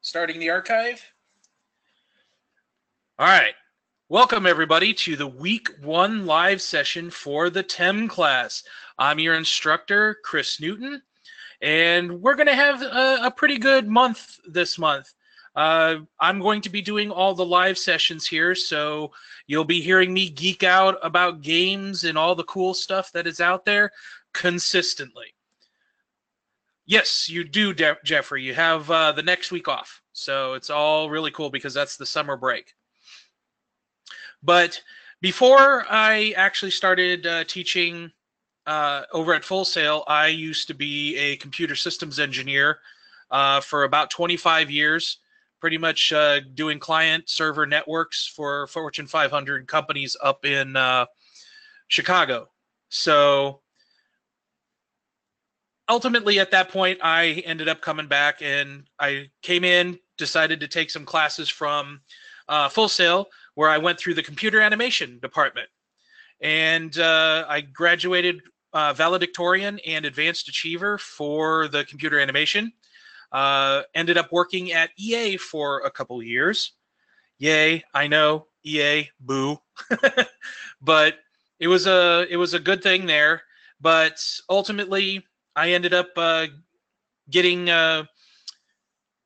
Starting the archive. All right. Welcome, everybody, to the Week 1 live session for the TEM class. I'm your instructor, Chris Newton, and we're going to have a pretty good month this month. I'm going to be doing all the live sessions here, so you'll be hearing me geek out about games and all the cool stuff that is out there consistently. Yes, you do, Jeffrey. You have the next week off, so it's all really cool because that's the summer break. But before I actually started teaching over at Full Sail, I used to be a computer systems engineer for about 25 years, pretty much doing client server networks for Fortune 500 companies up in Chicago. So ultimately, at that point, I ended up coming back and I came in, decided to take some classes from Full Sail, where I went through the computer animation department. And I graduated valedictorian and advanced achiever for the computer animation. Ended up working at EA for a couple of years. Yay, I know, EA, boo. But it was a good thing there. But ultimately, I ended up getting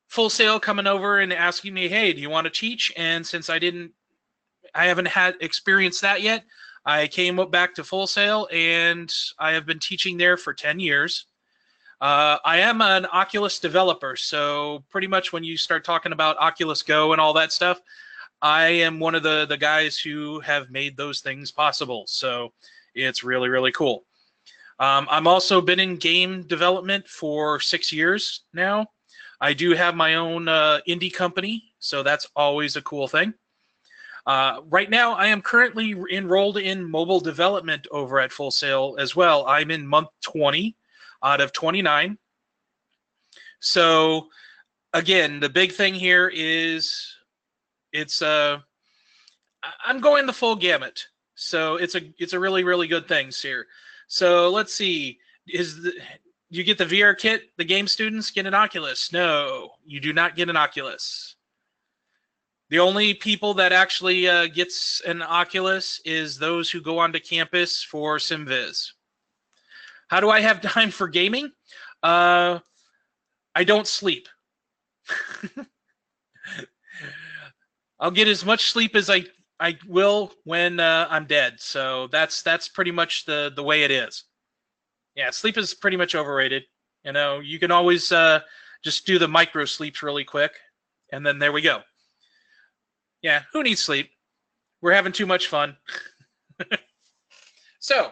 Full Sail coming over and asking me, hey, do you want to teach? And since I haven't had experienced that yet, I came back to Full Sail, and I have been teaching there for 10 years. I am an Oculus developer, so pretty much when you start talking about Oculus Go and all that stuff, I am one of the guys who have made those things possible. So it's really, really cool. I'm also been in game development for 6 years now. I do have my own indie company, so that's always a cool thing. Right now, I am currently enrolled in mobile development over at Full Sail as well. I'm in month 20 out of 29. So, again, the big thing here is I'm going the full gamut. So it's a really, really good thing here. So let's see. You get the VR kit? The game students get an Oculus? No, you do not get an Oculus. The only people that actually gets an Oculus is those who go onto campus for SimViz. How do I have time for gaming? I don't sleep. I'll get as much sleep as I will when I'm dead. So that's pretty much the way it is. Yeah, sleep is pretty much overrated. You know, you can always just do the micro sleeps really quick, and then there we go. Yeah, who needs sleep? We're having too much fun. So,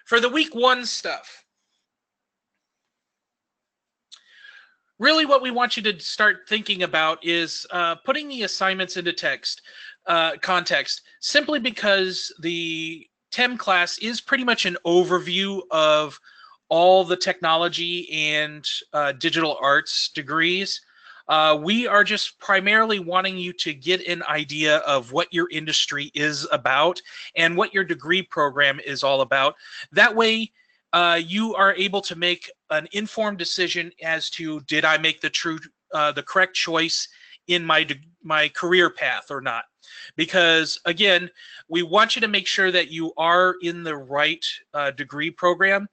for the week 1 stuff, really what we want you to start thinking about is putting the assignments into context, simply because the TEM class is pretty much an overview of all the technology and digital arts degrees. We are just primarily wanting you to get an idea of what your industry is about and what your degree program is all about. That way, you are able to make an informed decision as to, did I make the correct choice in my career path or not? Because again, we want you to make sure that you are in the right degree program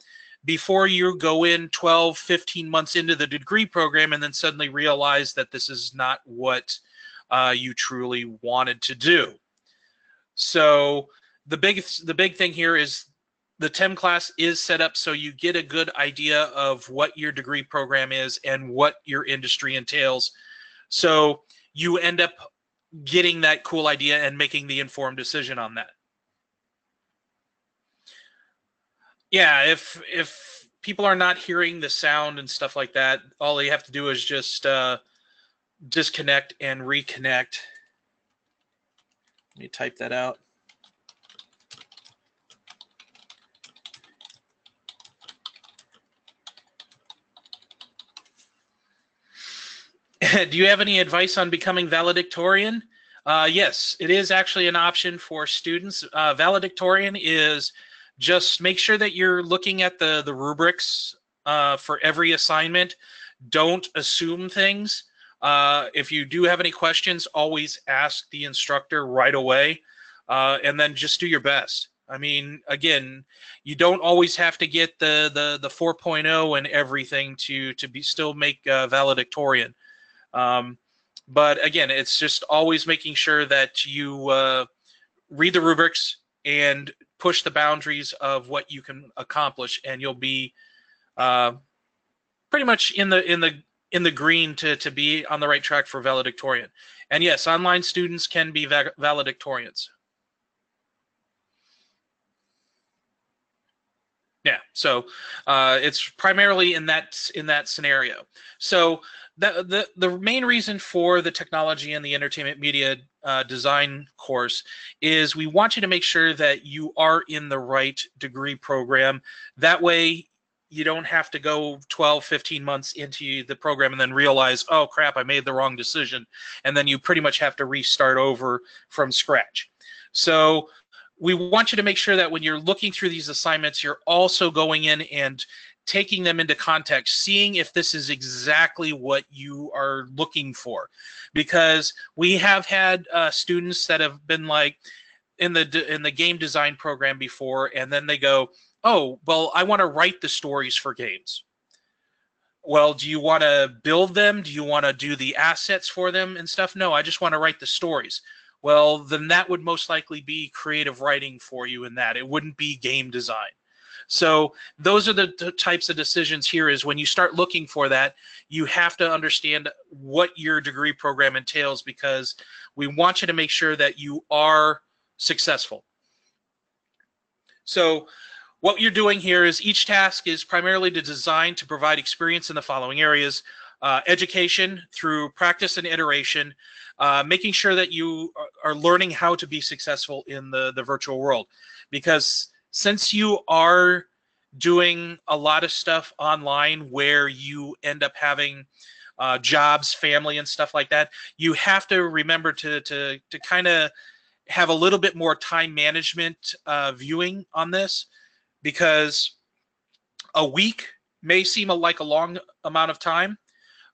before you go in 12, 15 months into the degree program and then suddenly realize that this is not what you truly wanted to do. So the big thing here is the TEM class is set up so you get a good idea of what your degree program is and what your industry entails. So you end up getting that cool idea and making the informed decision on that. Yeah, if people are not hearing the sound and stuff like that, all you have to do is just disconnect and reconnect. Let me type that out. Do you have any advice on becoming valedictorian? Yes, it is actually an option for students. Valedictorian is just make sure that you're looking at the rubrics for every assignment. Don't assume things. If you do have any questions, always ask the instructor right away, and then just do your best. I mean, again, you don't always have to get the 4.0 and everything to still make valedictorian. But again, it's just always making sure that you read the rubrics and push the boundaries of what you can accomplish, and you'll be pretty much in the green to be on the right track for valedictorian. And yes, online students can be valedictorians. Yeah, so it's primarily in that scenario. So the main reason for the technology and the entertainment media design course is we want you to make sure that you are in the right degree program. That way you don't have to go 12, 15 months into the program and then realize, oh crap, I made the wrong decision. And then you pretty much have to restart over from scratch. So we want you to make sure that when you're looking through these assignments, you're also going in and taking them into context, seeing if this is exactly what you are looking for. Because we have had students that have been like in the game design program before, and then they go, oh, well, I want to write the stories for games. Well, do you want to build them? Do you want to do the assets for them and stuff? No, I just want to write the stories. Well, then that would most likely be creative writing for you in that. It wouldn't be game design. So those are the types of decisions here is when you start looking for that, you have to understand what your degree program entails, because we want you to make sure that you are successful. So what you're doing here is each task is primarily designed to provide experience in the following areas: education through practice and iteration, making sure that you are learning how to be successful in the virtual world. Because since you are doing a lot of stuff online where you end up having jobs, family, and stuff like that, you have to remember to kind of have a little bit more time management viewing on this, because a week may seem like a long amount of time,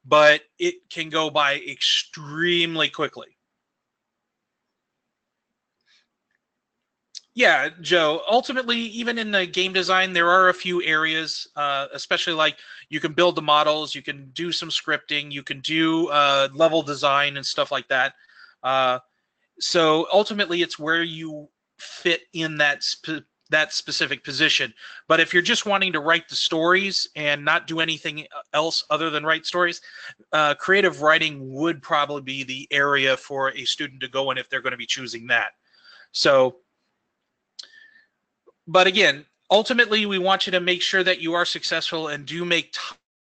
but it can go by extremely quickly. Yeah, Joe, ultimately, even in the game design, there are a few areas, especially like you can build the models, you can do some scripting, you can do level design and stuff like that. So ultimately, it's where you fit in that specific position. But if you're just wanting to write the stories and not do anything else other than write stories, creative writing would probably be the area for a student to go in if they're going to be choosing that. So, but again, ultimately, we want you to make sure that you are successful and do make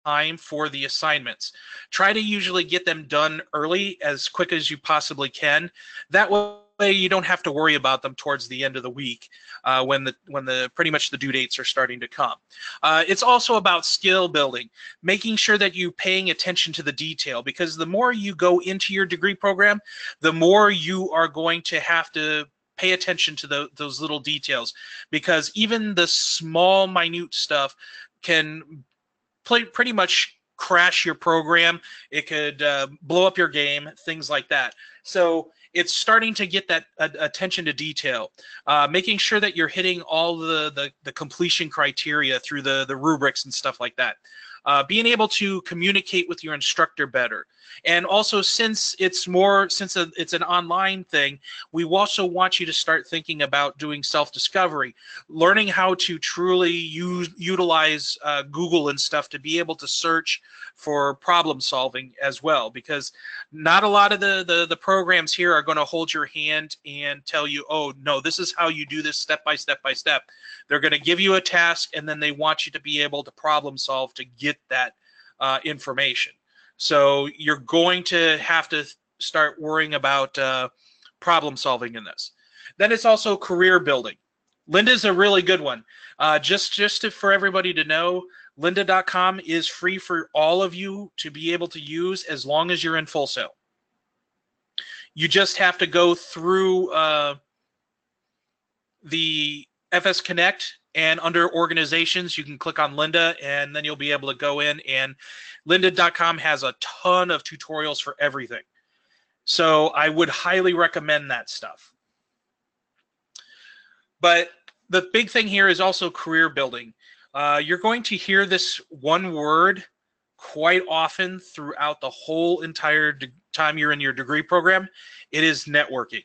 time for the assignments. Try to usually get them done early, as quick as you possibly can. That way you don't have to worry about them towards the end of the week when the pretty much the due dates are starting to come. It's also about skill building, making sure that you're paying attention to the detail, because the more you go into your degree program, the more you are going to have to pay attention to those little details, because even the small, minute stuff can pretty much crash your program. It could blow up your game, things like that. So it's starting to get that attention to detail, making sure that you're hitting all the completion criteria through the rubrics and stuff like that. Being able to communicate with your instructor better. And also, since it's an online thing, we also want you to start thinking about doing self-discovery, learning how to truly utilize Google and stuff to be able to search for problem solving as well, because not a lot of the programs here are going to hold your hand and tell you, oh no, this is how you do this step by step by step. They're going to give you a task, and then they want you to be able to problem solve to get that information. So you're going to have to start worrying about problem solving in this. Then it's also career building. Lynda's a really good one. For everybody to know, lynda.com is free for all of you to be able to use as long as you're in Full Sail. You just have to go through the FS Connect And under organizations, you can click on Lynda, and then you'll be able to go in, and lynda.com has a ton of tutorials for everything. So I would highly recommend that stuff. But the big thing here is also career building. You're going to hear this one word quite often throughout the whole entire time you're in your degree program. It is networking.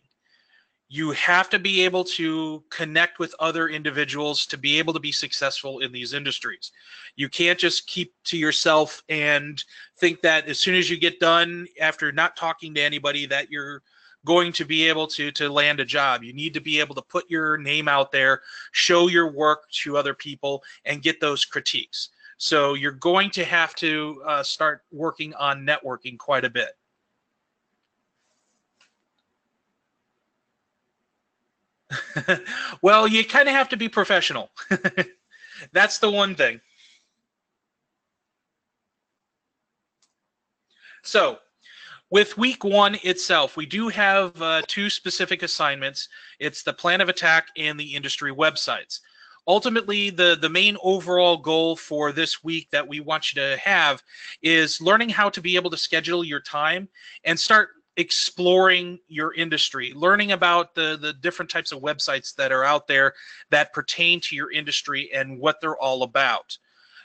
You have to be able to connect with other individuals to be able to be successful in these industries. You can't just keep to yourself and think that as soon as you get done after not talking to anybody that you're going to be able to land a job. You need to be able to put your name out there, show your work to other people, and get those critiques. So you're going to have to start working on networking quite a bit. Well, you kind of have to be professional. That's the one thing. So with week 1 itself, we do have 2 specific assignments. It's the plan of attack and the industry websites. Ultimately, the main overall goal for this week that we want you to have is learning how to be able to schedule your time and start exploring your industry, learning about the different types of websites that are out there that pertain to your industry and what they're all about.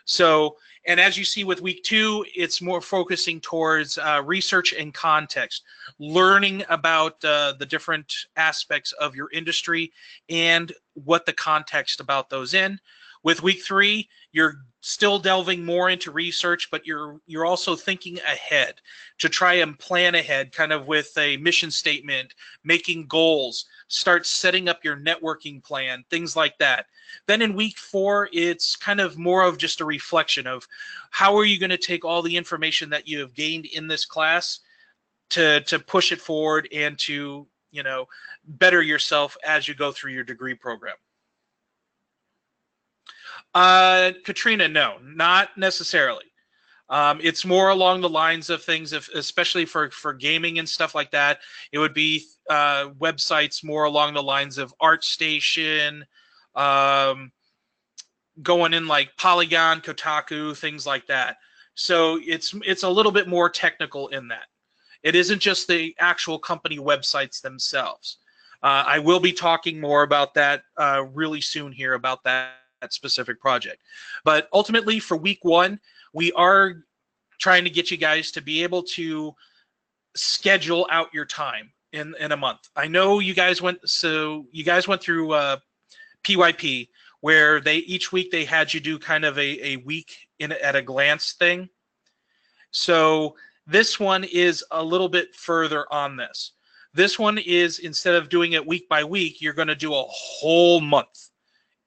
So, and as you see with week 2, it's more focusing towards research and context, learning about the different aspects of your industry and what the context about those in. With week 3, you're still delving more into research, but you're also thinking ahead to try and plan ahead, kind of with a mission statement, making goals, start setting up your networking plan, things like that. Then in week 4, it's kind of more of just a reflection of how are you going to take all the information that you have gained in this class to push it forward and to, you know, better yourself as you go through your degree program. Katrina, no, not necessarily. It's more along the lines of things, especially for gaming and stuff like that. It would be websites more along the lines of ArtStation, going in like Polygon, Kotaku, things like that. So it's a little bit more technical in that. It isn't just the actual company websites themselves. I will be talking more about that really soon here about that specific project. But ultimately for week 1, we are trying to get you guys to be able to schedule out your time in a month. I know you guys went through PYP, where each week they had you do kind of a week at a glance thing. So this one is a little bit further on this. This one is, instead of doing it week by week, you're going to do a whole month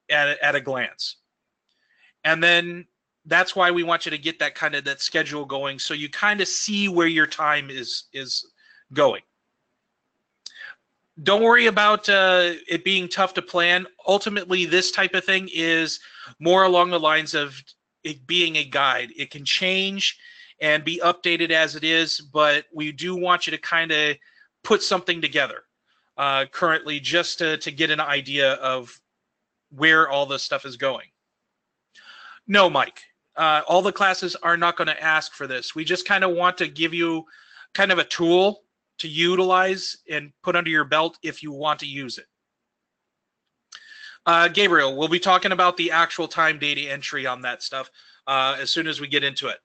at a glance. And then that's why we want you to get that schedule going, so you kind of see where your time is going. Don't worry about it being tough to plan. Ultimately, this type of thing is more along the lines of it being a guide. It can change and be updated as it is, but we do want you to kind of put something together currently, just to get an idea of where all this stuff is going. No, Mike, all the classes are not going to ask for this. We just kind of want to give you kind of a tool to utilize and put under your belt if you want to use it. Gabriel, we'll be talking about the actual time data entry on that stuff as soon as we get into it.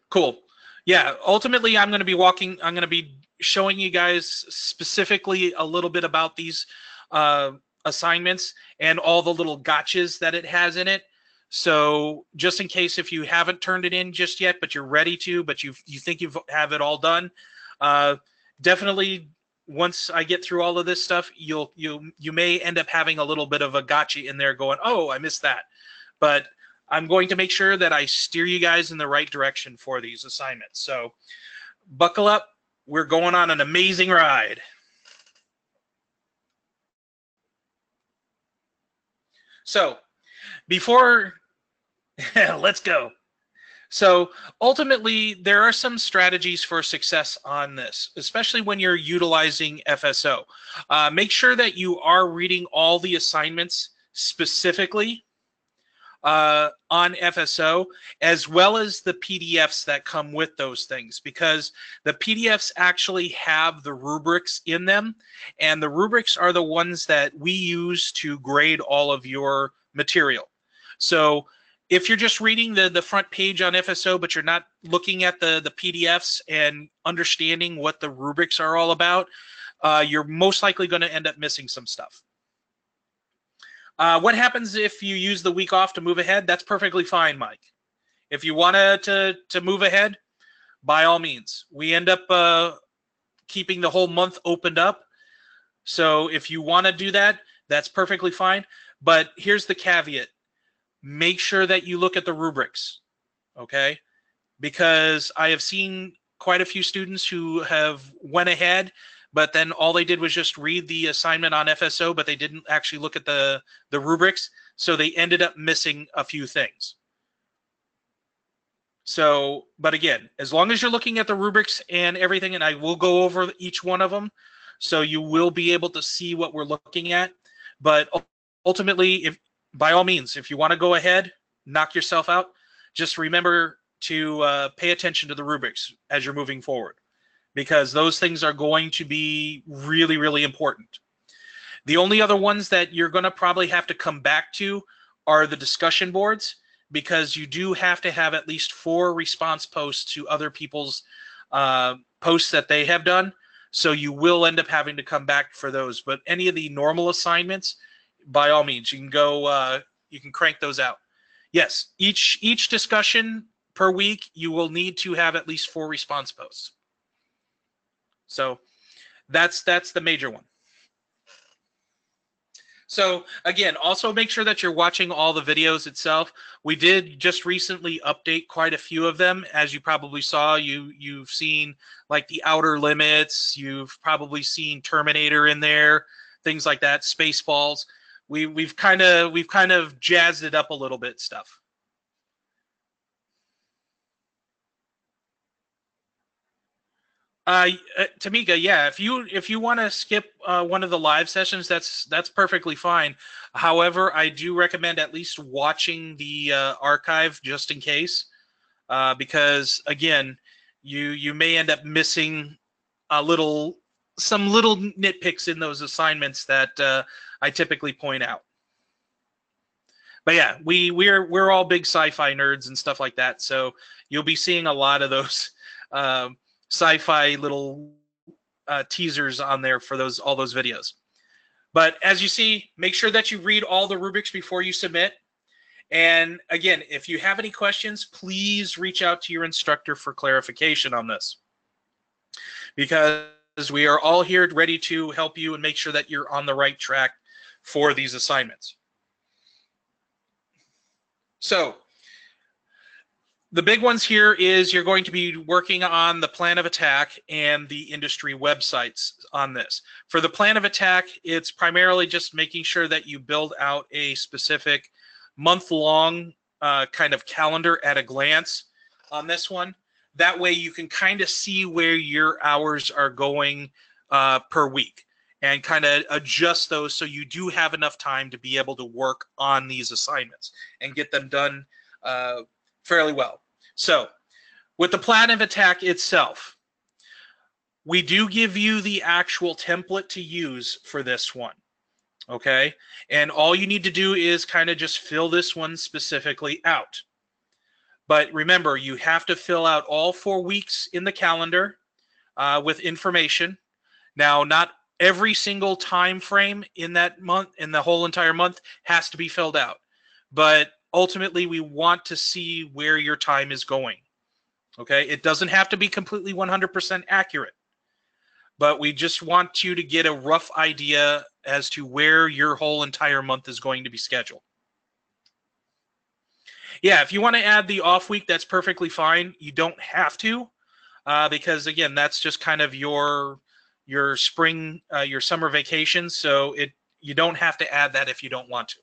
Cool. Yeah, ultimately I'm going to be showing you guys specifically a little bit about these assignments and all the little gotchas that it has in it. So just in case if you haven't turned it in just yet, but you're ready to, but you think you have it all done, definitely once I get through all of this stuff, you may end up having a little bit of a gotcha in there going, oh, I missed that. But I'm going to make sure that I steer you guys in the right direction for these assignments. So buckle up. We're going on an amazing ride. So before, let's go. So ultimately, there are some strategies for success on this, especially when you're utilizing FSO. Make sure that you are reading all the assignments specifically on FSO, as well as the PDFs that come with those things, because the PDFs actually have the rubrics in them, and the rubrics are the ones that we use to grade all of your material. So if you're just reading the front page on FSO, but you're not looking at the PDFs and understanding what the rubrics are all about, you're most likely going to end up missing some stuff. What happens if you use the week off to move ahead? That's perfectly fine, Mike. If you want to move ahead, by all means. We end up keeping the whole month opened up. So if you want to do that, that's perfectly fine. But here's the caveat. Make sure that you look at the rubrics, okay? Because I have seen quite a few students who have went ahead, but then all they did was just read the assignment on FSO, but they didn't actually look at the rubrics, so they ended up missing a few things. So, but again, as long as you're looking at the rubrics and everything, and I will go over each one of them, so you will be able to see what we're looking at. But ultimately, if by all means, if you want to go ahead, knock yourself out, just remember to pay attention to the rubrics as you're moving forward, because those things are going to be really, really important. The only other ones that you're going to probably have to come back to are the discussion boards, because you do have to have at least 4 response posts to other people's posts that they have done. So you will end up having to come back for those. But any of the normal assignments, by all means, you can go, you can crank those out. Yes, each discussion per week, you will need to have at least 4 response posts. So that's the major one. So again, also make sure that you're watching all the videos itself. We did just recently update quite a few of them. As you probably saw, you've seen like the Outer Limits, you've probably seen Terminator in there, things like that, Spaceballs. We've kind of jazzed it up a little bit stuff. Tamika, yeah, if you want to skip one of the live sessions, that's perfectly fine. However, I do recommend at least watching the archive just in case, because again, you may end up missing some little nitpicks in those assignments that I typically point out. But yeah, we're all big sci-fi nerds and stuff like that, so you'll be seeing a lot of those sci-fi little teasers on there for all those videos. But as you see, make sure that you read all the rubrics before you submit. And again, if you have any questions, please reach out to your instructor for clarification on this, because we are all here ready to help you and make sure that you're on the right track for these assignments. So the big ones here is you're going to be working on the plan of attack and the industry websites on this. For the plan of attack, it's primarily just making sure that you build out a specific month-long kind of calendar at a glance on this one. That way you can kind of see where your hours are going per week and kind of adjust those so you do have enough time to be able to work on these assignments and get them done fairly well. So with the plan of attack itself, we do give you the actual template to use for this one, okay? And all you need to do is kind of just fill this one specifically out. But remember, you have to fill out all 4 weeks in the calendar with information. Now, not every single time frame in that month, in the whole entire month, has to be filled out. But ultimately, we want to see where your time is going. Okay, it doesn't have to be completely 100% accurate, but we just want you to get a rough idea as to where your whole entire month is going to be scheduled. Yeah, if you want to add the off week, that's perfectly fine. You don't have to, because again, that's just kind of your spring, your summer vacation. So you don't have to add that if you don't want to.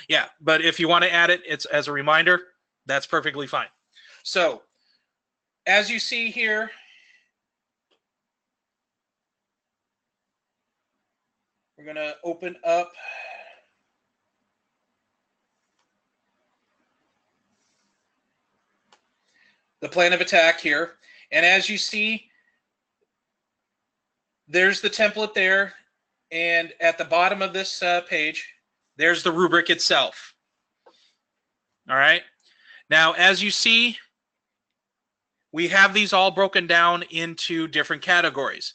Yeah, but if you want to add it, it's as a reminder, That's perfectly fine. So as you see here, we're going to open up the plan of attack here. And as you see, there's the template there. And at the bottom of this page, there's the rubric itself. All right. Now, as you see, we have these all broken down into different categories.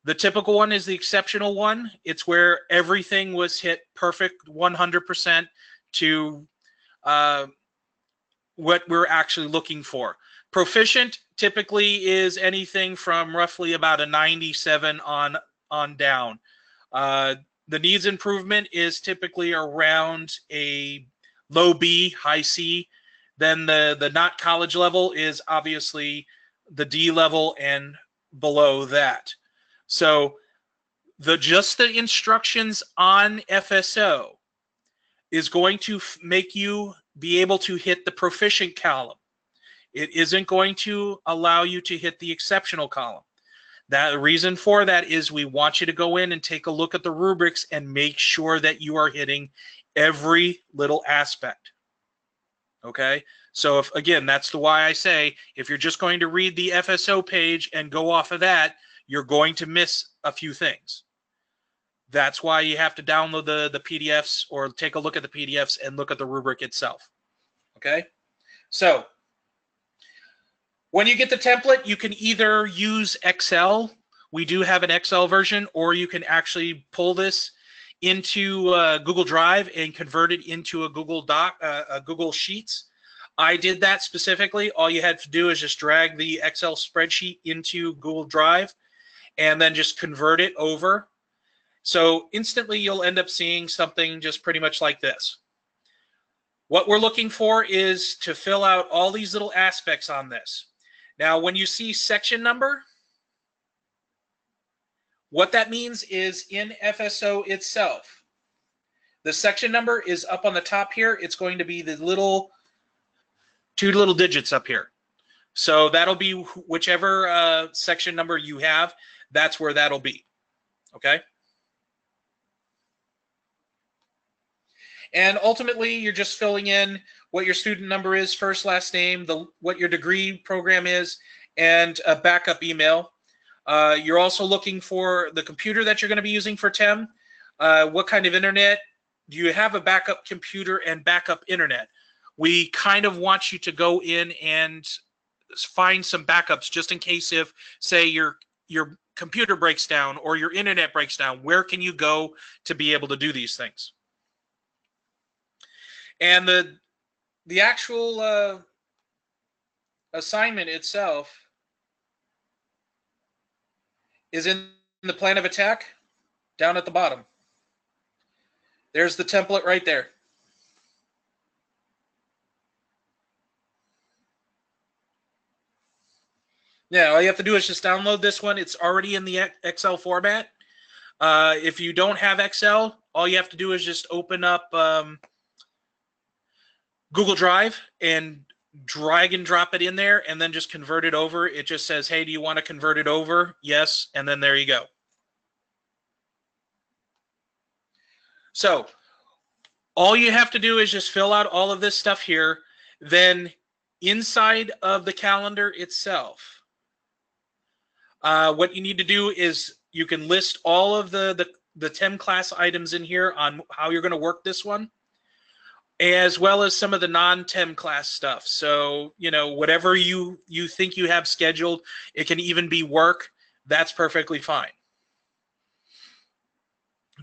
The typical one is the exceptional one. It's where everything was hit perfect 100% to what we're actually looking for. Proficient typically is anything from roughly about a 97 on down. The needs improvement is typically around a low B, high C. Then the not college level is obviously the D level and below that. So just the instructions on FSO is going to make you be able to hit the proficient column. It isn't going to allow you to hit the exceptional column. The reason for that is we want you to go in and take a look at the rubrics and make sure that you are hitting every little aspect. Okay? So again, that's why I say if you're just going to read the FSO page and go off of that, you're going to miss a few things. That's why you have to download the PDFs or take a look at the PDFs and look at the rubric itself. Okay? So when you get the template, you can either use Excel. We do have an Excel version, or you can actually pull this into Google Drive and convert it into a Google Doc, Google Sheets. I did that specifically. All you had to do is just drag the Excel spreadsheet into Google Drive and then just convert it over. So instantly you'll end up seeing something just pretty much like this. What we're looking for is to fill out all these little aspects on this. Now, when you see section number, what that means is in FSO itself, the section number is up on the top here. It's going to be the two little digits up here. So that'll be whichever section number you have, that's where that'll be. Okay? And ultimately, you're just filling in what your student number is, first, last name, what your degree program is, and a backup email. You're also looking for the computer that you're going to be using for TEM. What kind of internet? Do you have a backup computer and backup internet? We kind of want you to go in and find some backups just in case if, say, your computer breaks down or your internet breaks down. Where can you go to be able to do these things? And the actual assignment itself is in the plan of attack down at the bottom. There's the template right there. Yeah, all you have to do is just download this one. It's already in the Excel format. If you don't have Excel, all you have to do is just open up Google Drive and drag and drop it in there and then just convert it over. It just says, hey, do you want to convert it over? Yes, and then there you go. So all you have to do is just fill out all of this stuff here. Then inside of the calendar itself, what you need to do is you can list all of the TEM class items in here on how you're going to work this one, as well as some of the non-TEM class stuff. So, you know, whatever you think you have scheduled, it can even be work. That's perfectly fine.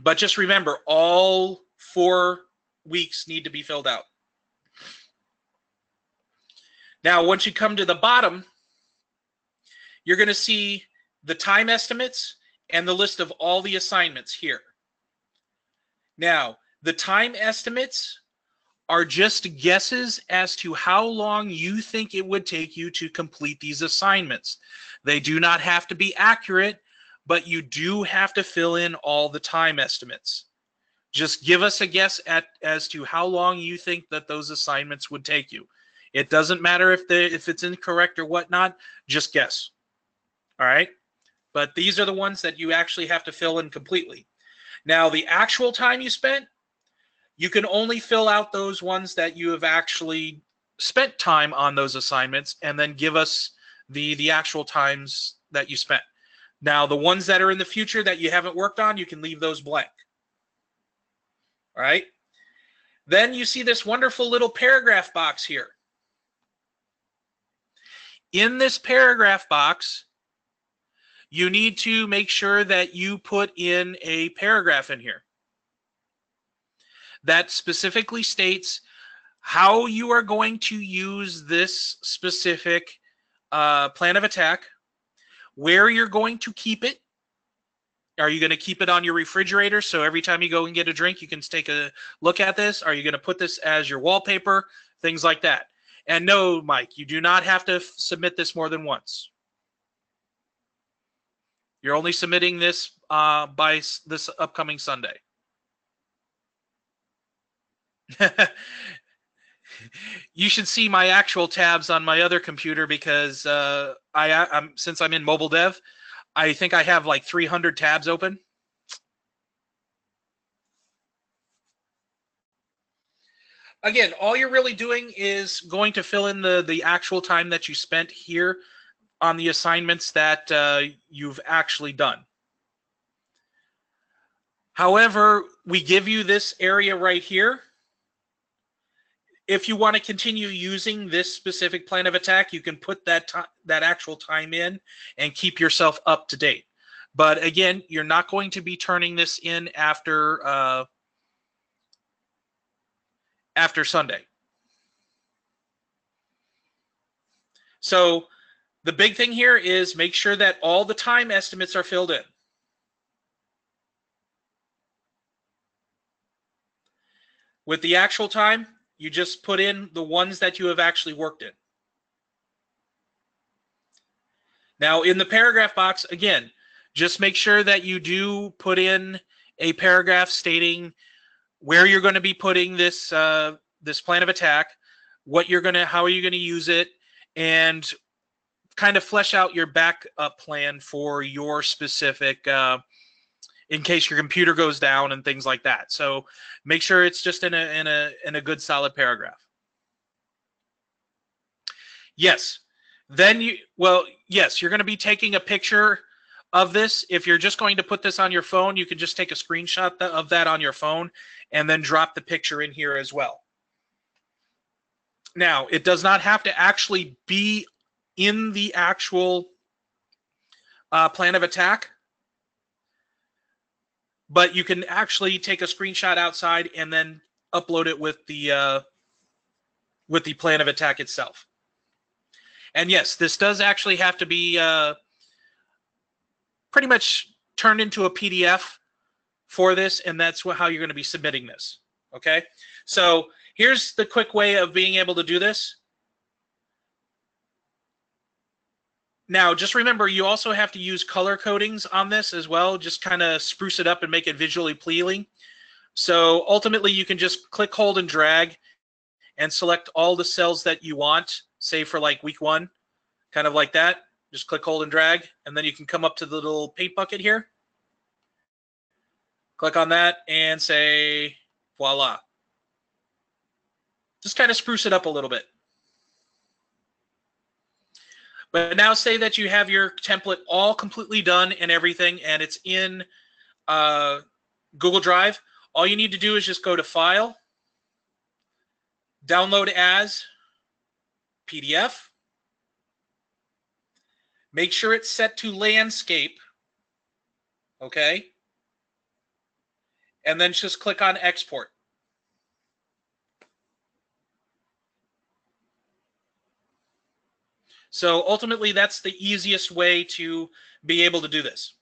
But just remember, all 4 weeks need to be filled out. Now, once you come to the bottom, you're going to see the time estimates and the list of all the assignments here. Now, the time estimates are just guesses as to how long you think it would take you to complete these assignments. They do not have to be accurate, but you do have to fill in all the time estimates. Just give us a guess as to how long you think that those assignments would take you. It doesn't matter if it's incorrect or whatnot, just guess. All right? But these are the ones that you actually have to fill in completely. Now, the actual time you spent, you can only fill out those ones that you have actually spent time on those assignments, and then give us the actual times that you spent. Now, the ones that are in the future that you haven't worked on, you can leave those blank. All right? Then you see this wonderful little paragraph box here. In this paragraph box, you need to make sure that you put in a paragraph in here that specifically states how you are going to use this specific plan of attack, where you're going to keep it. Are you going to keep it on your refrigerator so every time you go and get a drink, you can take a look at this? Are you going to put this as your wallpaper? Things like that. And no, Mike, you do not have to submit this more than once. You're only submitting this by this upcoming Sunday. You should see my actual tabs on my other computer, because since I'm in mobile dev, I think I have like 300 tabs open. Again, all you're really doing is going to fill in the actual time that you spent here on the assignments that you've actually done. However, we give you this area right here. If you want to continue using this specific plan of attack, you can put that actual time in and keep yourself up to date. But again, you're not going to be turning this in after Sunday. So the big thing here is make sure that all the time estimates are filled in. With the actual time, you just put in the ones that you have actually worked in. Now, in the paragraph box, again, just make sure that you do put in a paragraph stating where you're going to be putting this this plan of attack, how are you going to use it, and kind of flesh out your backup plan for your specific in case your computer goes down and things like that. So make sure it's just in a good solid paragraph. Yes. Then yes, you're going to be taking a picture of this. If you're just going to put this on your phone, you can just take a screenshot of that on your phone and then drop the picture in here as well. Now, it does not have to actually be in the actual plan of attack, but you can actually take a screenshot outside and then upload it with the plan of attack itself. And yes, this does actually have to be pretty much turned into a PDF for this, and that's how you're going to be submitting this. Okay, so here's the quick way of being able to do this. Now, just remember, you also have to use color codings on this as well, just kind of spruce it up and make it visually pleasing. So ultimately, you can just click, hold, and drag and select all the cells that you want, say for like week 1, kind of like that. Just click, hold, and drag, and then you can come up to the little paint bucket here. Click on that and say, voila. Just kind of spruce it up a little bit. But now say that you have your template all completely done and everything, and it's in Google Drive. All you need to do is just go to File, Download as PDF. Make sure it's set to landscape, okay? And then just click on Export. So ultimately, that's the easiest way to be able to do this.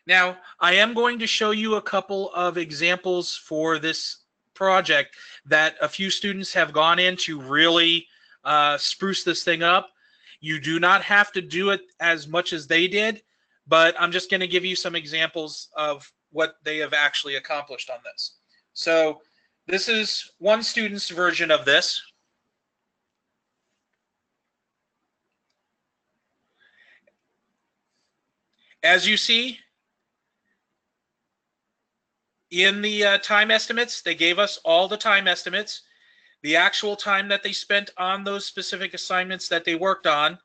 Now, I am going to show you a couple of examples for this project that a few students have gone in to really spruce this thing up. You do not have to do it as much as they did, but I'm just going to give you some examples of what they have actually accomplished on this. So this is one student's version of this. As you see, in the time estimates, they gave us all the time estimates, the actual time that they spent on those specific assignments that they worked on.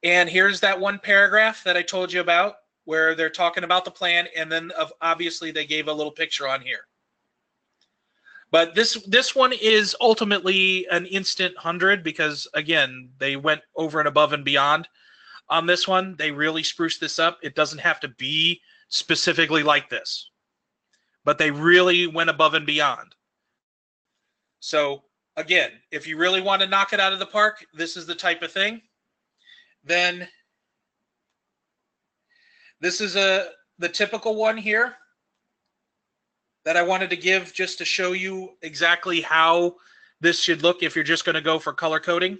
And here's that one paragraph that I told you about where they're talking about the plan, and then obviously they gave a little picture on here. But this one is ultimately an instant 100 because, again, they went over and above and beyond on this one. They really spruced this up. It doesn't have to be specifically like this, but they really went above and beyond. So, again, if you really want to knock it out of the park, this is the type of thing. Then this is the typical one here that I wanted to give just to show you exactly how this should look if you're just going to go for color coding.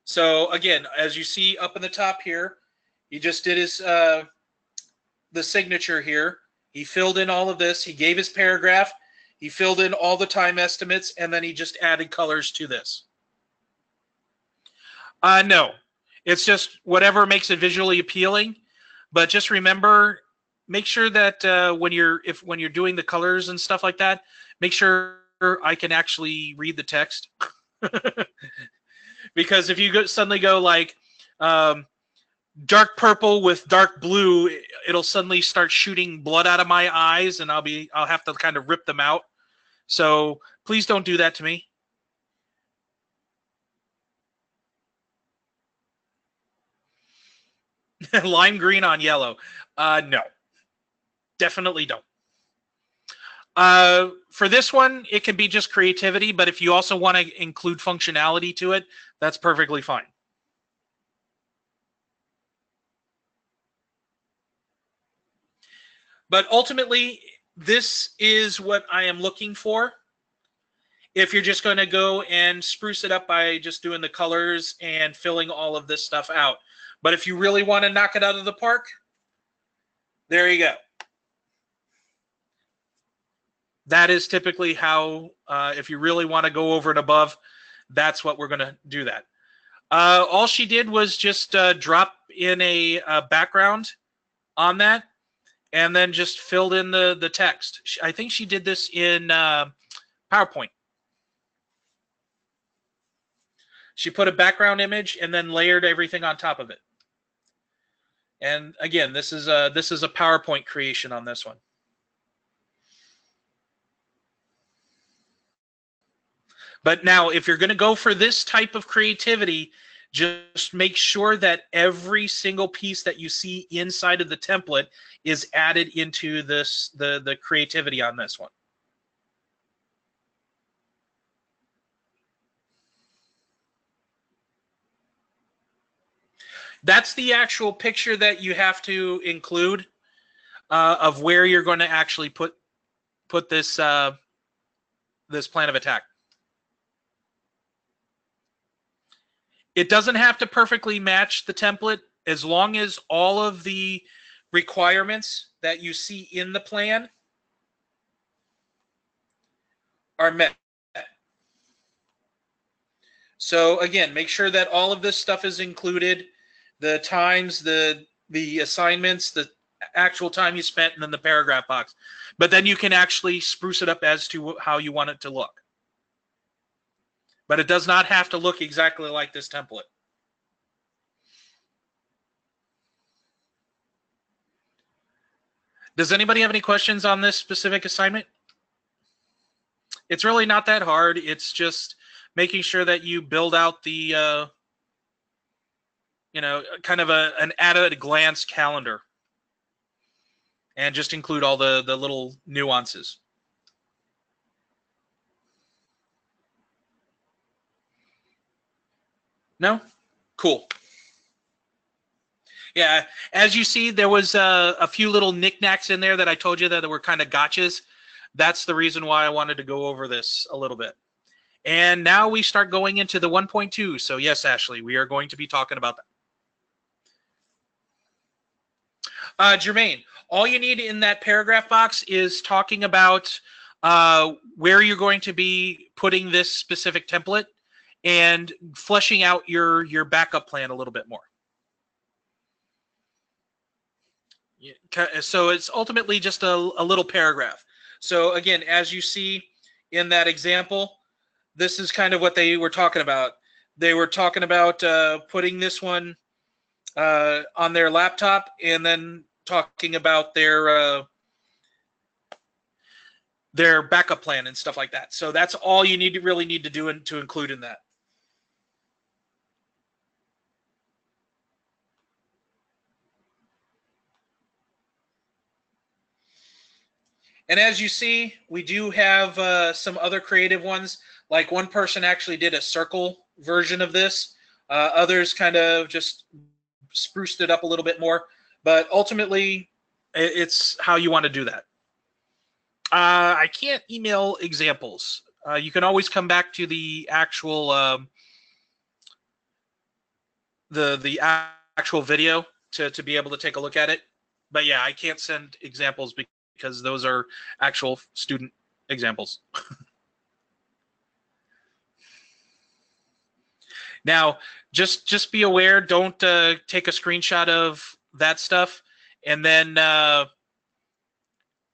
So again, as you see up in the top here, he just did his the signature here. He filled in all of this. He gave his paragraph. He filled in all the time estimates, and then he just added colors to this. No, it's just whatever makes it visually appealing. But just remember, make sure that when you're doing the colors and stuff like that, make sure I can actually read the text. Because if you suddenly go like dark purple with dark blue, it'll suddenly start shooting blood out of my eyes, and I'll have to kind of rip them out. So please don't do that to me. Lime green on yellow. No, definitely don't. For this one, it can be just creativity, but if you also want to include functionality to it, that's perfectly fine. But ultimately, this is what I am looking for. If you're just going to go and spruce it up by just doing the colors and filling all of this stuff out. But if you really want to knock it out of the park, there you go. That is typically how, if you really want to go over and above, that's what we're going to do that. All she did was just drop in a background on that and then just filled in the text. I think she did this in PowerPoint. She put a background image and then layered everything on top of it. And again, this is a PowerPoint creation on this one. But now, if you're going to go for this type of creativity, just make sure that every single piece that you see inside of the template is added into this the creativity on this one. That's the actual picture that you have to include of where you're going to actually put this this plan of attack. It doesn't have to perfectly match the template as long as all of the requirements that you see in the plan are met. So again, make sure that all of this stuff is included. The times, the assignments, the actual time you spent, and then the paragraph box. But then you can actually spruce it up as to how you want it to look. But it does not have to look exactly like this template. Does anybody have any questions on this specific assignment? It's really not that hard. It's just making sure that you build out the kind of an at-a-glance calendar and just include all the little nuances. No? Cool. Yeah, as you see, there was a few little knickknacks in there that I told you that were kind of gotchas. That's the reason why I wanted to go over this a little bit. And now we start going into the 1.2. So yes, Ashley, we are going to be talking about that. Jermaine, all you need in that paragraph box is talking about where you're going to be putting this specific template and fleshing out your backup plan a little bit more. So it's ultimately just a little paragraph. So again, as you see in that example, this is kind of what they were talking about. They were talking about putting this one on their laptop and then talking about their backup plan and stuff like that. So that's all you really need to do and to include in that. And as you see, we do have some other creative ones. Like one person actually did a circle version of this. Others kind of just spruced it up a little bit more. But ultimately, it's how you want to do that. I can't email examples. You can always come back to the actual the actual video to be able to take a look at it. But yeah, I can't send examples because those are actual student examples. Now, just be aware, don't take a screenshot of that stuff and then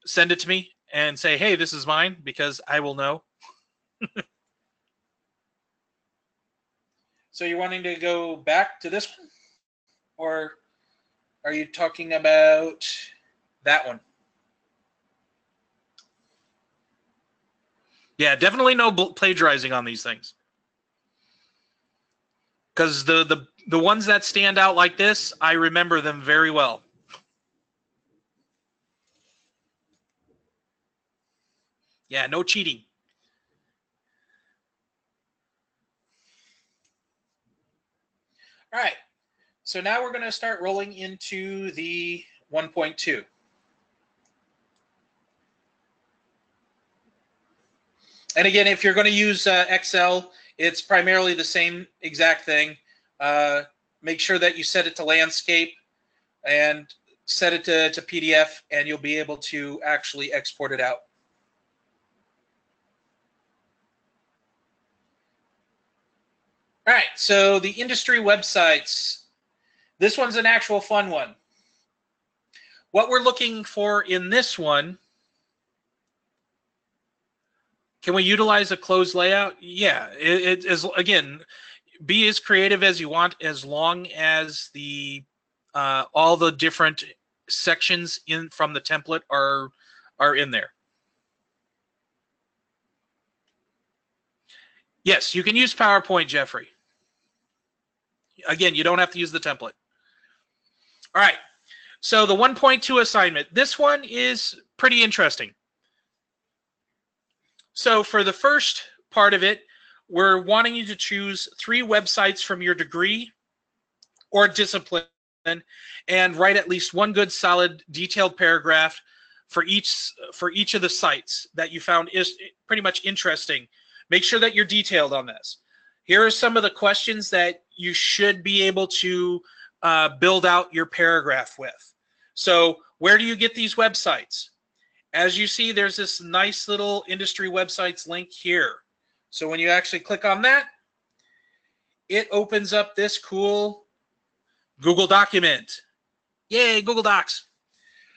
send it to me and say, hey, this is mine, because I will know. So you're wanting to go back to this one? Or are you talking about that one? Yeah, definitely no plagiarizing on these things. Because the ones that stand out like this, I remember them very well. Yeah, no cheating. All right, so now we're going to start rolling into the 1.2. And again, if you're going to use Excel, it's primarily the same exact thing. Make sure that you set it to landscape and set it to PDF, and you'll be able to actually export it out. All right, so the industry websites. This one's an actual fun one. What we're looking for in this one, can we utilize a closed layout? Yeah, it is, again, be as creative as you want, as long as the all the different sections in from the template are in there. Yes, you can use PowerPoint, Jeffrey. Again, you don't have to use the template. All right, so the 1.2 assignment. This one is pretty interesting. So for the first part of it, we're wanting you to choose 3 websites from your degree or discipline and write at least one good, solid, detailed paragraph for each of the sites that you found is pretty much interesting. Make sure that you're detailed on this. Here are some of the questions that you should be able to build out your paragraph with. So where do you get these websites? As you see, there's this nice little industry websites link here. So when you actually click on that, it opens up this cool Google document. Yay, Google Docs.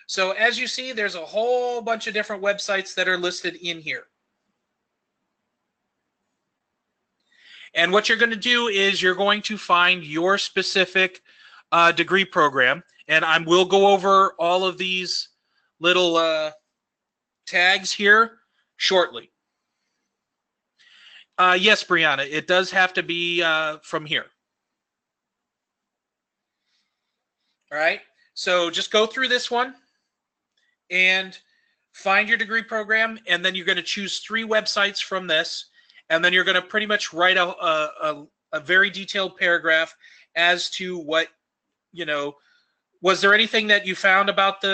So as you see, there's a whole bunch of different websites that are listed in here. And what you're going to do is you're going to find your specific degree program. And I will go over all of these little tags here shortly. Yes, Brianna, it does have to be from here. All right, so just go through this one and find your degree program, and then you're going to choose 3 websites from this, and then you're going to pretty much write a very detailed paragraph as to what, you know, was there anything that you found about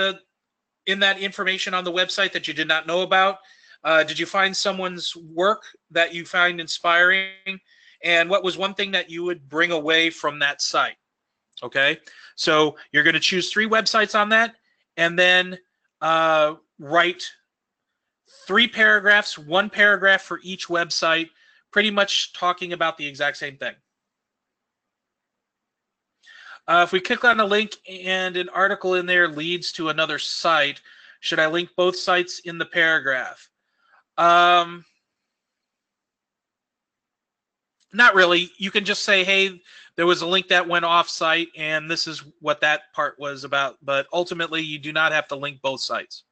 in that information on the website that you did not know about? Did you find someone's work that you find inspiring? And what was one thing that you would bring away from that site? Okay, so you're going to choose 3 websites on that, and then write 3 paragraphs, 1 paragraph for each website, pretty much talking about the exact same thing. If we click on a link and an article in there leads to another site, should I link both sites in the paragraph? Not really. You can just say, hey, there was a link that went off site and this is what that part was about. But ultimately, you do not have to link both sites.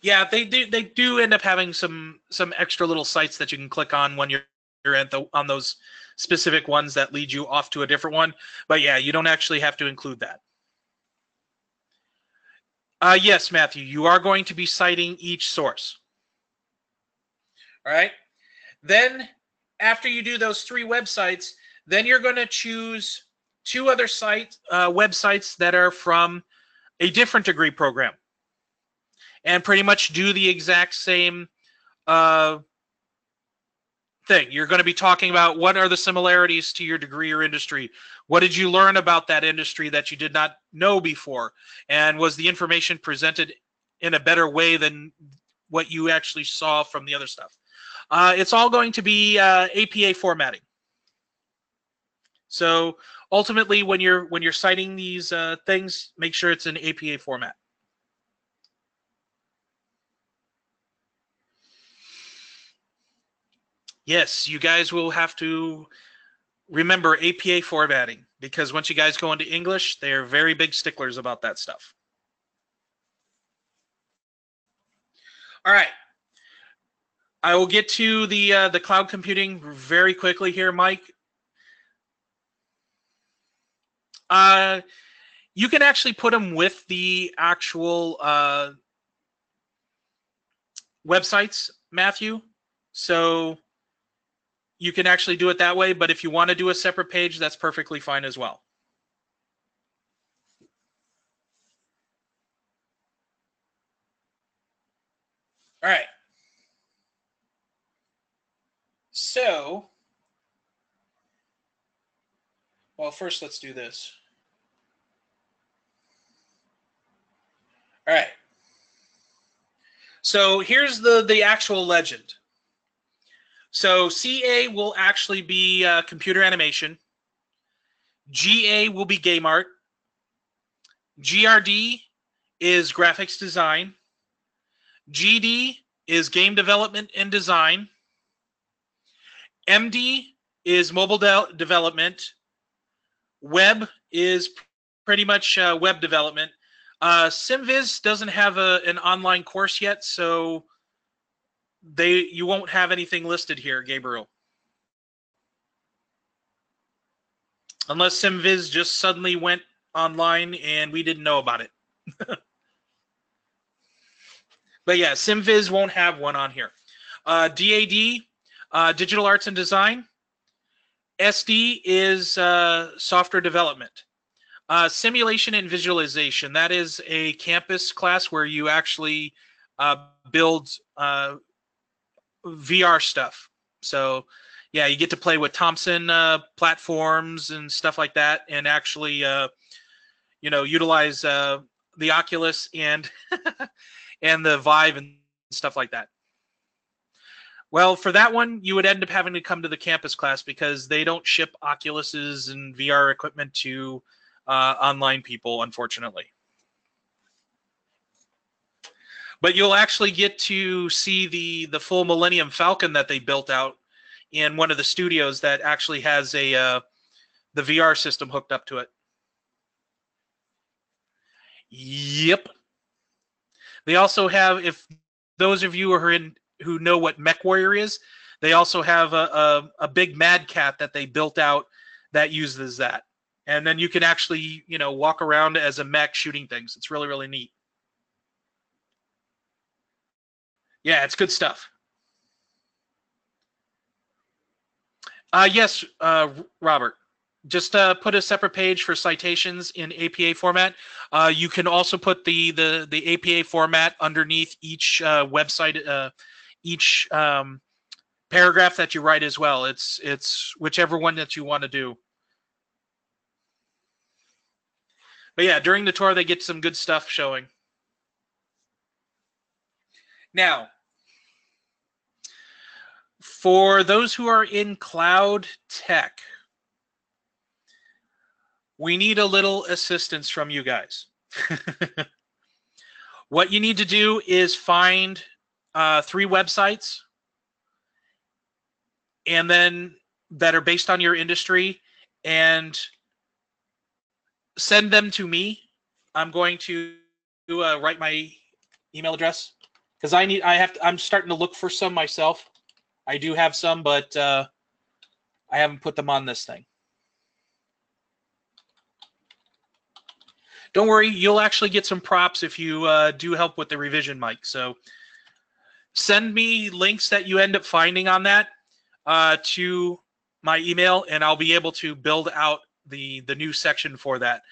Yeah, they do end up having some extra little sites that you can click on when you're at on those specific ones that lead you off to a different one. But yeah, you don't actually have to include that. Yes, Matthew, you are going to be citing each source. All right. Then after you do those 3 websites, then you're going to choose 2 other websites that are from a different degree program and pretty much do the exact same thing. You're going to be talking about what are the similarities to your degree or industry. What did you learn about that industry that you did not know before? And was the information presented in a better way than what you actually saw from the other stuff? It's all going to be APA formatting. So ultimately, when you're citing these things, make sure it's in APA format. Yes, you guys will have to remember APA formatting because once you guys go into English, they're very big sticklers about that stuff. All right. I will get to the cloud computing very quickly here, Mike. You can actually put them with the actual websites, Matthew. So you can actually do it that way. But if you want to do a separate page, that's perfectly fine as well. All right. So, well, first let's do this. All right. So here's the actual legend. So CA will actually be computer animation. GA will be game art. GRD is graphics design. GD is game development and design. MD is mobile development. Web is pretty much web development. SimViz doesn't have an online course yet, so you won't have anything listed here, Gabriel. Unless SimViz just suddenly went online and we didn't know about it. But yeah, SimViz won't have one on here. DAD, Digital Arts and Design. SD is software development. Simulation and visualization, that is a campus class where you actually build VR stuff. So yeah, you get to play with Thompson platforms and stuff like that and actually utilize the Oculus and and the Vive and stuff like that. Well, for that one, you would end up having to come to the campus class because they don't ship Oculuses and VR equipment to online people, unfortunately. But you'll actually get to see the full Millennium Falcon that they built out in one of the studios that actually has the VR system hooked up to it. Yep. They also have, if those of you who know what MechWarrior is, they also have a big Mad Cat that they built out that uses that. And then you can actually, walk around as a mech shooting things. It's really, really neat. Yeah, it's good stuff. Yes, Robert. Just put a separate page for citations in APA format. You can also put the APA format underneath each website, each paragraph that you write as well. It's whichever one that you want to do. But yeah, during the tour, they get some good stuff showing. Now, For those who are in cloud tech, we need a little assistance from you guys. What you need to do is find 3 websites, and then that are based on your industry, and send them to me. I'm going to write my email address because I'm starting to look for some myself. I do have some, but I haven't put them on this thing. Don't worry, you'll actually get some props if you do help with the revision, Mike. So send me links that you end up finding on that to my email, and I'll be able to build out the new section for that.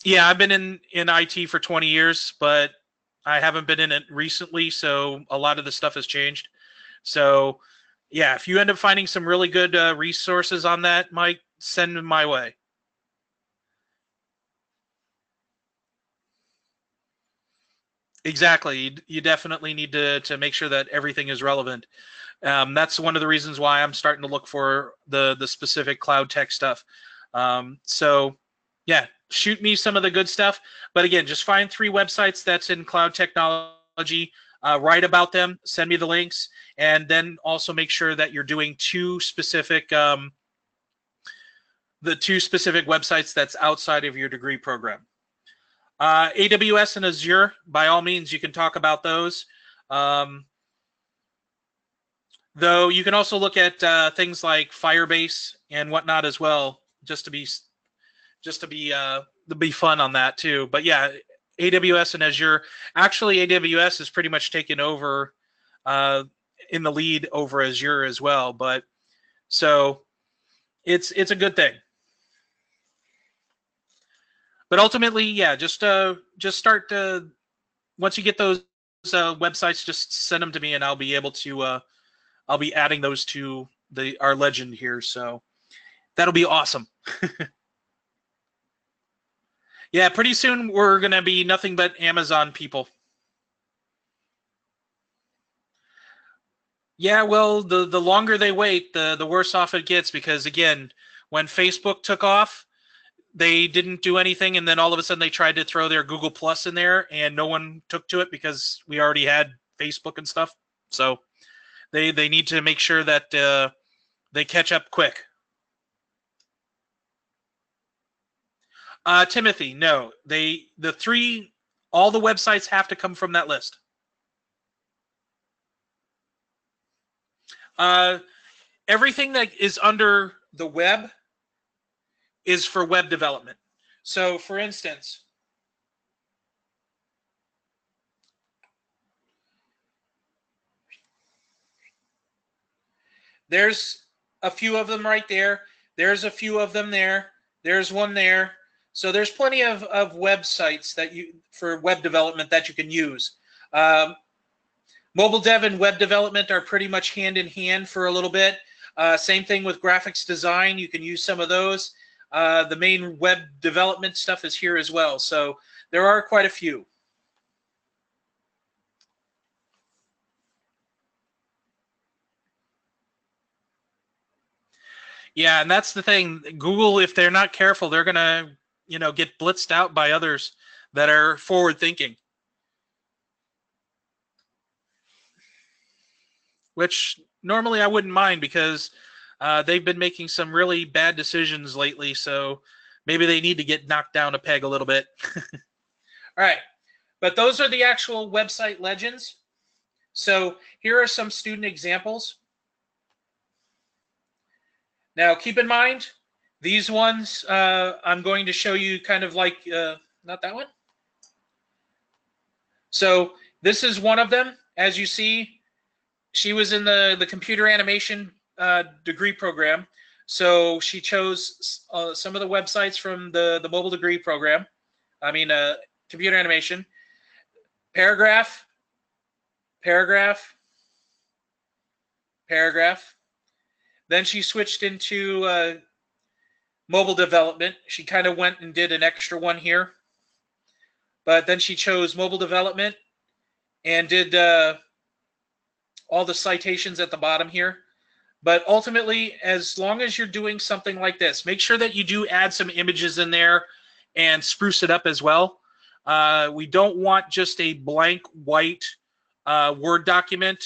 Yeah, I've been in IT for 20 years, but I haven't been in it recently, so a lot of the stuff has changed. So yeah, if you end up finding some really good resources on that, Mike, send them my way. Exactly. You definitely need to make sure that everything is relevant. That's one of the reasons why I'm starting to look for the specific cloud tech stuff. So yeah, shoot me some of the good stuff. But again, just find 3 websites that's in cloud technology, write about them, send me the links, and then also make sure that you're doing 2 specific the 2 specific websites that's outside of your degree program. AWS and Azure, by all means, you can talk about those. Though you can also look at things like Firebase and whatnot as well, just to be fun on that too. But yeah, AWS and Azure. Actually, AWS is pretty much taken over in the lead over Azure as well. But so it's a good thing. But ultimately, yeah, just start to, once you get those websites, just send them to me, and I'll be able to I'll be adding those to our legend here. So that'll be awesome. Yeah, pretty soon we're gonna be nothing but Amazon people. Yeah, well, the longer they wait, the worse off it gets, because again, when Facebook took off, they didn't do anything, and then all of a sudden they tried to throw their Google Plus in there, and no one took to it because we already had Facebook and stuff. So they need to make sure that they catch up quick. Timothy, no, all the websites have to come from that list. Everything that is under the web is for web development. So for instance, there's a few of them right there. There's a few of them there. There's one there. So there's plenty of websites that for web development that you can use. Mobile dev and web development are pretty much hand in hand for a little bit. Same thing with graphics design. You can use some of those. The main web development stuff is here as well. So there are quite a few. Yeah, and that's the thing. Google, if they're not careful, they're gonna, get blitzed out by others that are forward thinking. Which normally I wouldn't mind, because they've been making some really bad decisions lately, so maybe they need to get knocked down a peg a little bit. All right, but those are the actual website legends. So here are some student examples. Now keep in mind, these ones I'm going to show you kind of like, not that one. So this is one of them. As you see, she was in the computer animation degree program. So she chose some of the websites from the mobile degree program. I mean, computer animation. Paragraph, paragraph, paragraph. Then she switched into mobile development. She kind of went and did an extra one here. But then she chose mobile development and did all the citations at the bottom here. But ultimately, as long as you're doing something like this, make sure that you do add some images in there and spruce it up as well. We don't want just a blank white Word document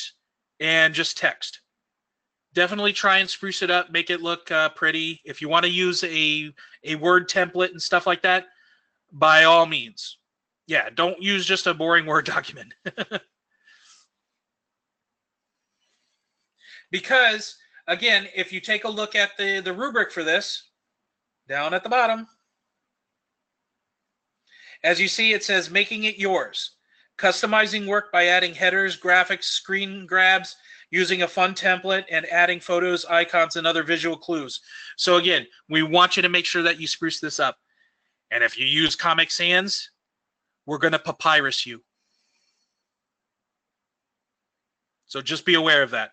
and just text. Definitely try and spruce it up, make it look pretty. If you want to use a Word template and stuff like that, by all means. Yeah, don't use just a boring Word document. Because, again, if you take a look at the rubric for this, down at the bottom, as you see, it says making it yours. Customizing work by adding headers, graphics, screen grabs, using a fun template, and adding photos, icons, and other visual clues. So again, we want you to make sure that you spruce this up. And if you use Comic Sans, we're going to papyrus you. So just be aware of that.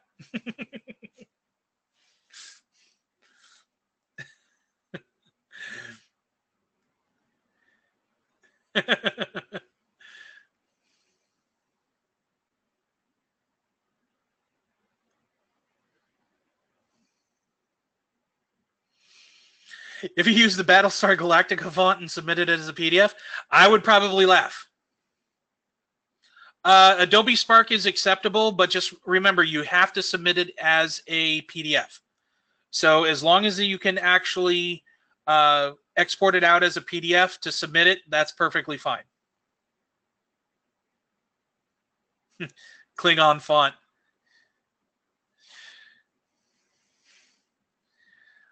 If you use the Battlestar Galactica font and submit it as a PDF, I would probably laugh. Adobe Spark is acceptable, but just remember, you have to submit it as a PDF. So as long as you can actually export it out as a PDF to submit it, that's perfectly fine. Klingon font.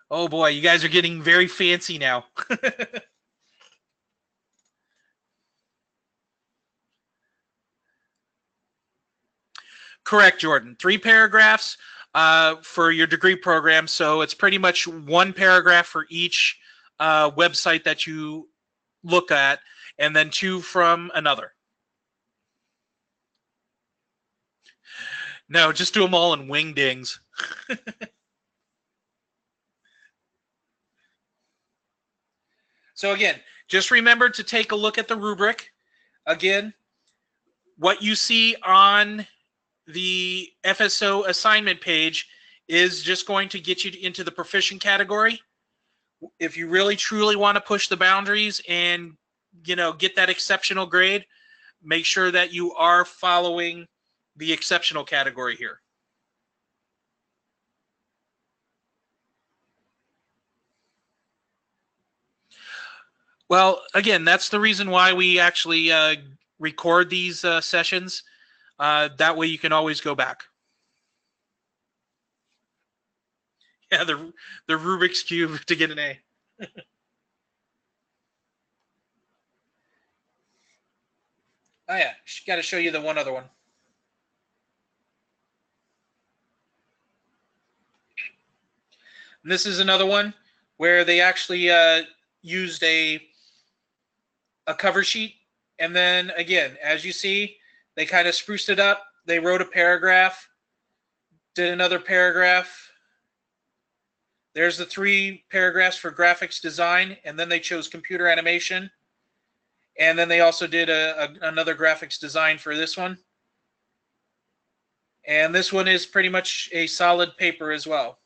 Oh boy, you guys are getting very fancy now. Correct, Jordan. 3 paragraphs for your degree program. So it's pretty much 1 paragraph for each website that you look at, and then 2 from another. No, just do them all in wingdings. So again, just remember to take a look at the rubric. Again, what you see on the FSO assignment page is just going to get you into the proficient category. If you really truly want to push the boundaries and get that exceptional grade, make sure that you are following the exceptional category here. Well, again, that's the reason why we actually record these sessions. That way you can always go back. Yeah, the Rubik's Cube to get an A. Oh yeah, got to show you the one other one. And this is another one where they actually used a cover sheet, and then again, as you see, they kind of spruced it up. They wrote a paragraph, did another paragraph. There's the 3 paragraphs for graphics design, and then they chose computer animation. And then they also did another graphics design for this one. And this one is pretty much a solid paper as well.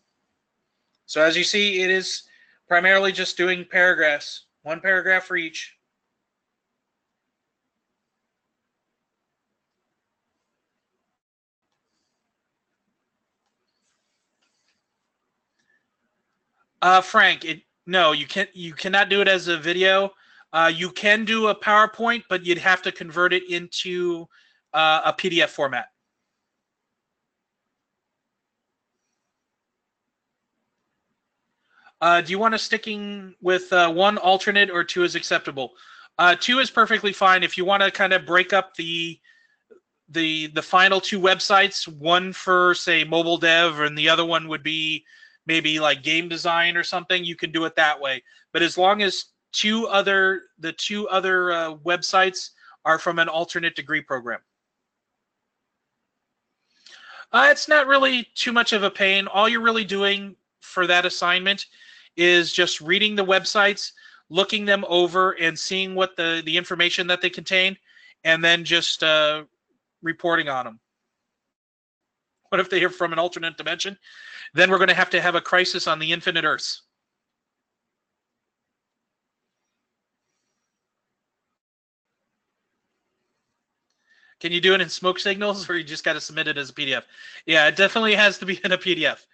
So as you see, it is primarily just doing paragraphs, 1 paragraph for each. Frank, no, you cannot do it as a video. You can do a PowerPoint, but you'd have to convert it into a PDF format. Do you want to sticking with 1 alternate or 2 is acceptable? 2 is perfectly fine. If you want to kind of break up the final 2 websites, one for say mobile dev, and the other one would be maybe like game design or something, you can do it that way. But as long as the 2 other websites are from an alternate degree program. It's not really too much of a pain. All you're really doing for that assignment is just reading the websites, looking them over, and seeing what the information that they contain, and then just reporting on them. What if they are from an alternate dimension? Then we're going to have a crisis on the infinite Earths. Can you do it in smoke signals, or you just got to submit it as a PDF? Yeah, it definitely has to be in a PDF.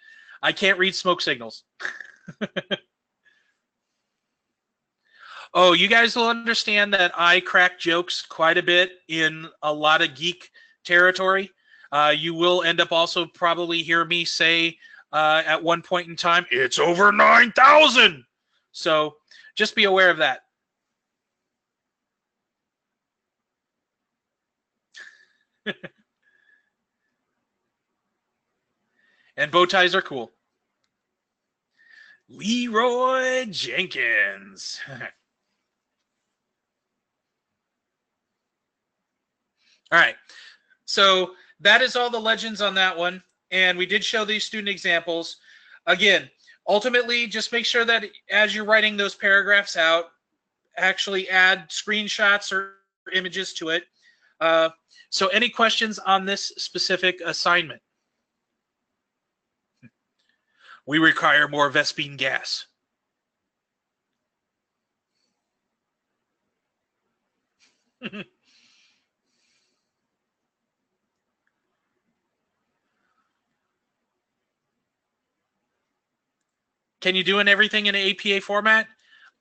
I can't read smoke signals. Oh, you guys will understand that I crack jokes quite a bit in a lot of geek territory. You will end up also probably hear me say at one point in time, it's over 9,000. So just be aware of that. And bow ties are cool. Leroy Jenkins. All right. So that is all the legends on that one. And we did show these student examples. Again, ultimately, just make sure that as you're writing those paragraphs out, actually add screenshots or images to it. So any questions on this specific assignment? We require more Vespine gas. Can you do everything in an APA format?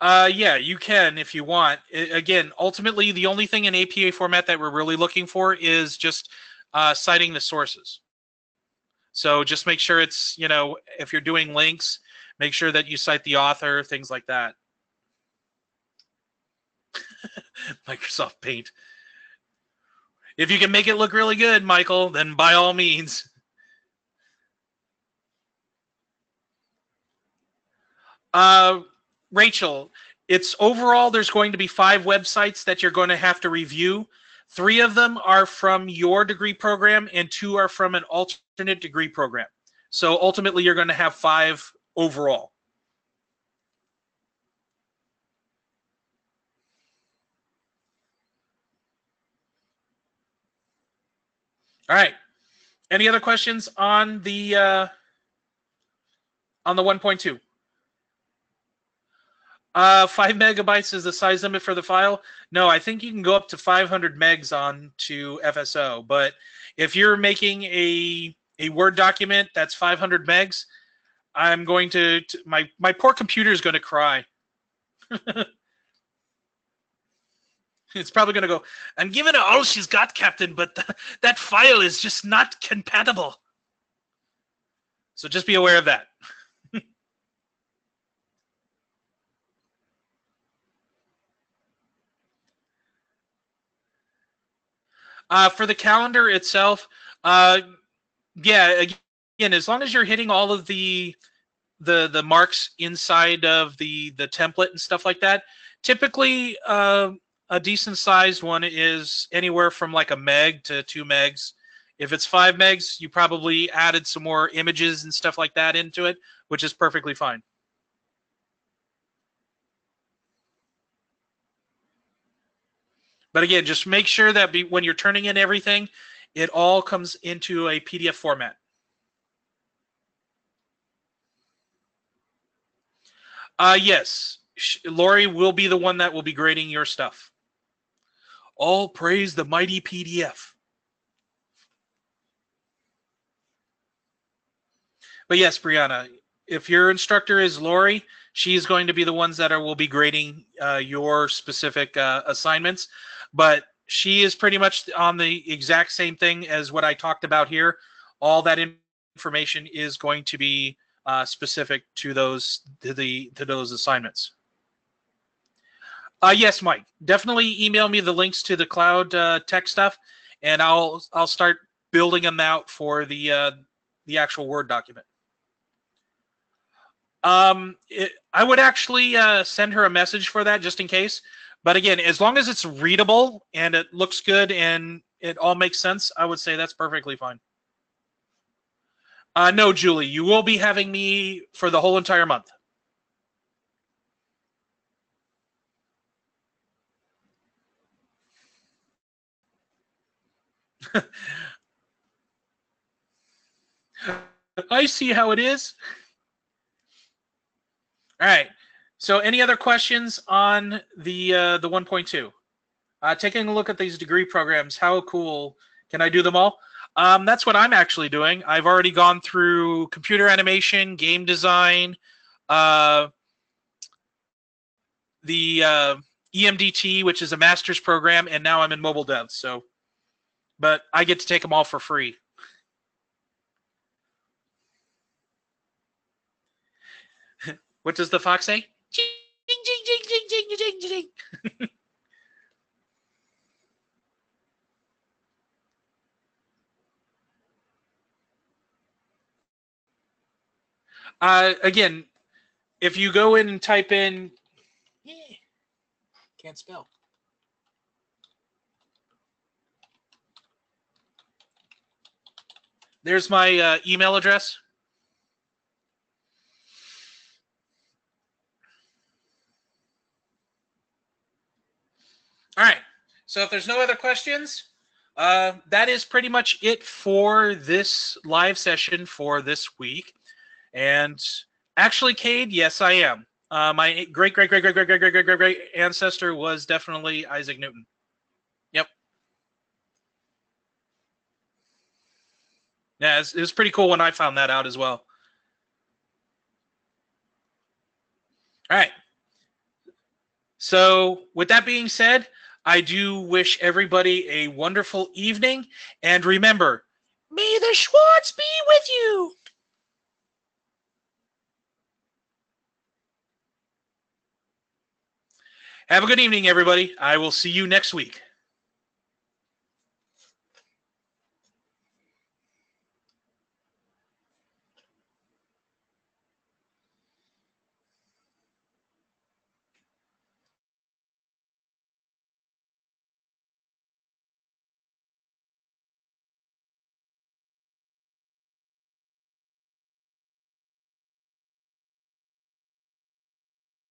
Yeah, you can if you want. Again, ultimately, the only thing in APA format that we're really looking for is just citing the sources. So just make sure it's, if you're doing links, make sure that you cite the author, things like that. Microsoft Paint. If you can make it look really good, Michael, then by all means. Rachel, it's overall, there's going to be 5 websites that you're going to have to review. 3 of them are from your degree program and 2 are from an alternate degree program. So ultimately, you're going to have 5 overall. All right. Any other questions on the 1.2? 5 megabytes is the size limit for the file. No, I think you can go up to 500 megs on to FSO. But if you're making a Word document that's 500 megs, I'm going to my poor computer is going to cry. It's probably going to go, I'm giving her all she's got, Captain, but that file is just not compatible. So just be aware of that. For the calendar itself, yeah, again, as long as you're hitting all of the marks inside of the template and stuff like that, typically a decent sized one is anywhere from like a meg to 2 megs. If it's 5 megs, you probably added some more images and stuff like that into it, which is perfectly fine. But again, just make sure that when you're turning in everything, it all comes into a PDF format. Yes, Lori will be the one that will be grading your stuff. All praise the mighty PDF. But yes, Brianna, if your instructor is Lori, she's going to be the ones that will be grading your specific assignments. But she is pretty much on the exact same thing as what I talked about here. All that information is going to be specific to those assignments. Yes, Mike. Definitely email me the links to the cloud tech stuff, and I'll start building them out for the actual Word document. I would actually send her a message for that just in case. But again, as long as it's readable and it looks good and it all makes sense, I would say that's perfectly fine. No, Julie, you will be having me for the whole entire month. I see how it is. All right. So any other questions on the 1.2? Taking a look at these degree programs, how cool. Can I do them all? That's what I'm actually doing. I've already gone through computer animation, game design, the EMDT, which is a master's program, and now I'm in mobile dev. So, but I get to take them all for free. What does the fox say? Jing, jing, jing, jing, jing, jing, jing, jing. Again, if you go in and type in, can't spell. There's my email address. All right. So if there's no other questions, that is pretty much it for this live session for this week. And actually, Cade, yes, I am. My great ancestor was definitely Isaac Newton. Yep. Yeah, it was pretty cool when I found that out as well. All right. So with that being said, I do wish everybody a wonderful evening. And remember, may the Schwartz be with you. Have a good evening, everybody. I will see you next week.